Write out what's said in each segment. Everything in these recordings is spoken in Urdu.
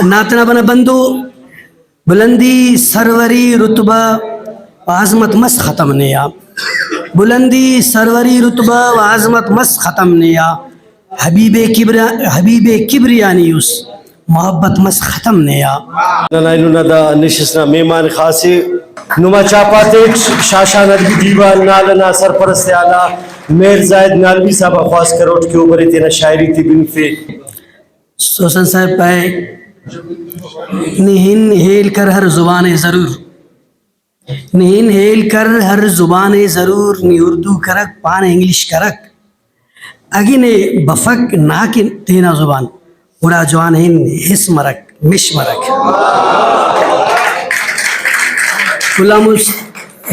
ناتنا بنا بندو بلندی سروری رتبہ و عظمت مس ختم نیا بلندی سروری رتبہ و عظمت مس ختم نیا حبیب کبریانیوس محبت مس ختم نیا نائنونا دا نشسنا میمان خاصی نما چاپاتیک شاشا ندبی دیوان نالنا سرپرست آلا میر زائد نالوی صاحب خواست کروٹ کے اوپر تینا شاعری تی بنفے سوسن صاحب پائے نہن ہیل کر ہر زبان ضرور نہن ہیل کر ہر زبان ضرور نی اردو کرک پان انگلش کرک اگی نے بفک ناکن تینا زبان اڑا جوان ہن حس مرک مش مرک غلام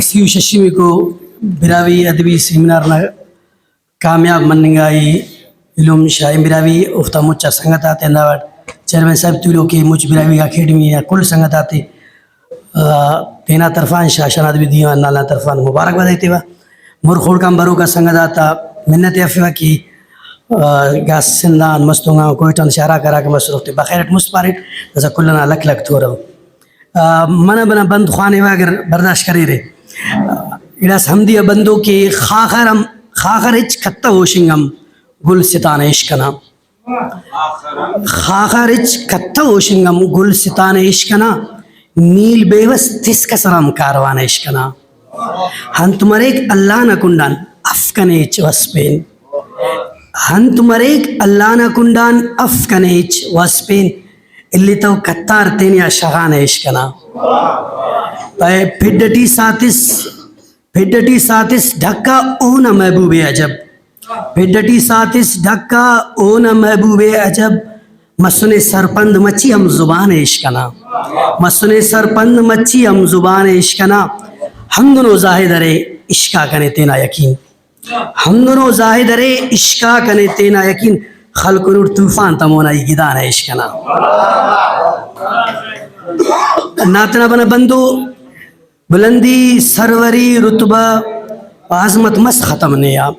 سیو ششمی کو براوی ادبی سیمینار نہ کامیاب مننگائی علوم شاہ براوی افتا مچا سنگت آتے انداوڑ چیئرمین صاحب تولو کے مچ براوی اکیڈمی کل سنگت آتے تینا طرفان شاشان ادبی دیوان نالا طرفان مبارک بدایتے وا مر خور کام برو کا سنگت آتا منت افوا کی گاس سندان مستونگا کوئٹان شارع کرا کے مصروف تے بخیرت مصپارٹ جزا کلنا لک لک تو رہو من بنا بند خوانے اگر برداشت کرے رہے اڑاس حمدیہ بندو کے خاخر اچ کھتا ہوشنگم گل ستان عشقنا خاخر اچ کھتا ہوشنگم گل ستان عشقنا نیل بیوس تس کسرم کاروان عشقنا ہنت مریک اللہ نکنڈان افکنیچ وسپین ہنت مریک اللہ نکنڈان افکنیچ وسپین اللي تو کتار تینیا شغان عشقنا پھڈٹی ساتس ڈھکا اونا محبوب عجب پھڈٹی ساتس ڈھکا اونا محبوب عجب مسن سرپند مچی ہم زبان عشقنا مسن سرپند مچی ہم زبان عشقنا ہم دونوں ظاہد رے عشقا کنے تینا یقین ہم دونوں ظاہد رے عشقا کنے تینا یقین خلق نور طوفان تمونا یہ گدان ہے عشقنا ناتنا بنا بندو بلندی سروری رتبہ و عظمت مس ختم نیا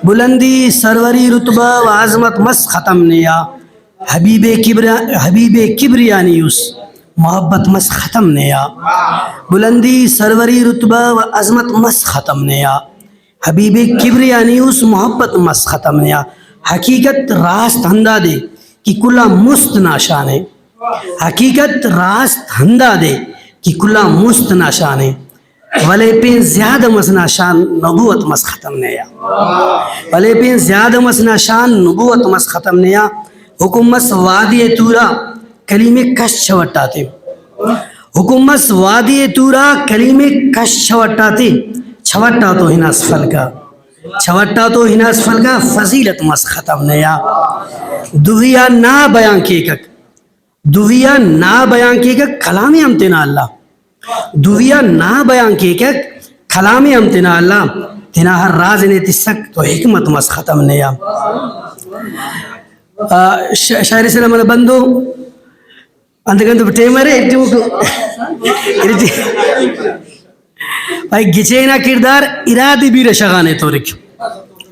بلندی سروری رتبہ و عظمت مس ختم نیا حبیب کبریانیوس محبت مس ختم نیا بلندی سروری رتبہ و عظمت مس ختم نیا حبیب کبریانیوس محبت مس ختم نیا حقیقت راست ہندا دے کہ کلا مست ناشان ہے حقیقت راست ہندا دے کہ کلا مست ناشان ہے ولے پین زیادہ مس ناشان نبوت مس ختم نیا ولے پین زیادہ مس ناشان نبوت مس ختم نیا حکومت وادی تورا کلمے کش چھوٹاتے حکومت وادی تورا کلمے کش چھوٹاتے چھوٹا تو ہن اسفل کا چھوٹا تو ہن اسفل کا فضیلت مس ختم نیا دویا نا بیان کے کک دویا نا بیان کے کک کلام امتنا اللہ دویا نا بیان کے کک کلام امتنا اللہ تینا ہر راز نے تسک تو حکمت مس ختم نیا شاعر سے نمال بندو اندگندو بٹیمرے بھائی گچینا کردار ارادی بیر شغانے تورک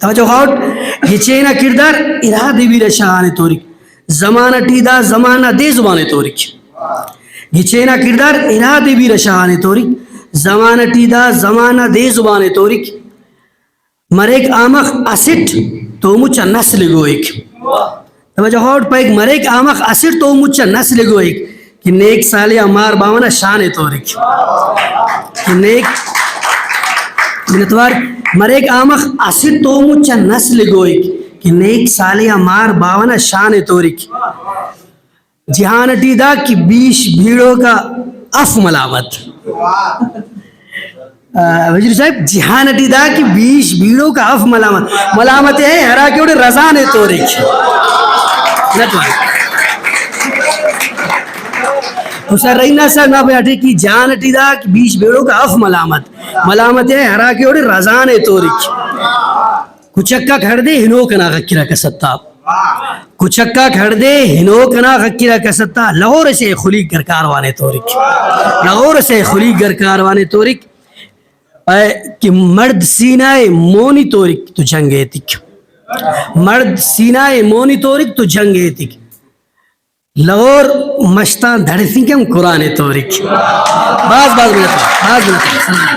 توجہ خواہٹ گچینا کردار ارادی بیر شغانے تورک زمانہ ٹیدہ زمانہ دے زبانے تورک گچینا کردار ارادی بیر شغانے تورک زمانہ ٹیدہ زمانہ دے زبانے تورک مریک آمخ اسٹ تو مچا نسل گوئک توجہ خواہٹ پا ایک مریک آمخ اسٹ تو مچا نسل گوئک کہ نیک سالی امار باونا شان تورک کہ نیک منتوار مریک آمخ اسٹ تو مچا نسل گوئک کہ نیک سالی امار باونا شان تورک جہان ٹیدہ کی بیش بھیڑوں کا اف ملامت وزیر صاحب جہان ٹیدہ کی بیش بھیڑوں کا اف ملامت ملامت ہے ہرا کے اڑے رضان تورک حسین رئینا صاحب نا بیٹھے کی جان ٹیدہ کی بیش بیڑوں کا اف ملامت ملامت ہے ہرا کے اڑے رضان تورک کچکا کھڑ دے ہنو کنا غکرہ کستا کچکا کھڑ دے ہنو کنا غکرہ کستا لاہور سے خلیق گرکاروانے تورک لاہور سے خلیق گرکاروانے تورک کہ مرد سینہ مونی تورک تو جنگے تک مرد سینہ مونی تورک تو جنگے تک لغور مشتاں دھڑسی کم قرآن توریک باز منت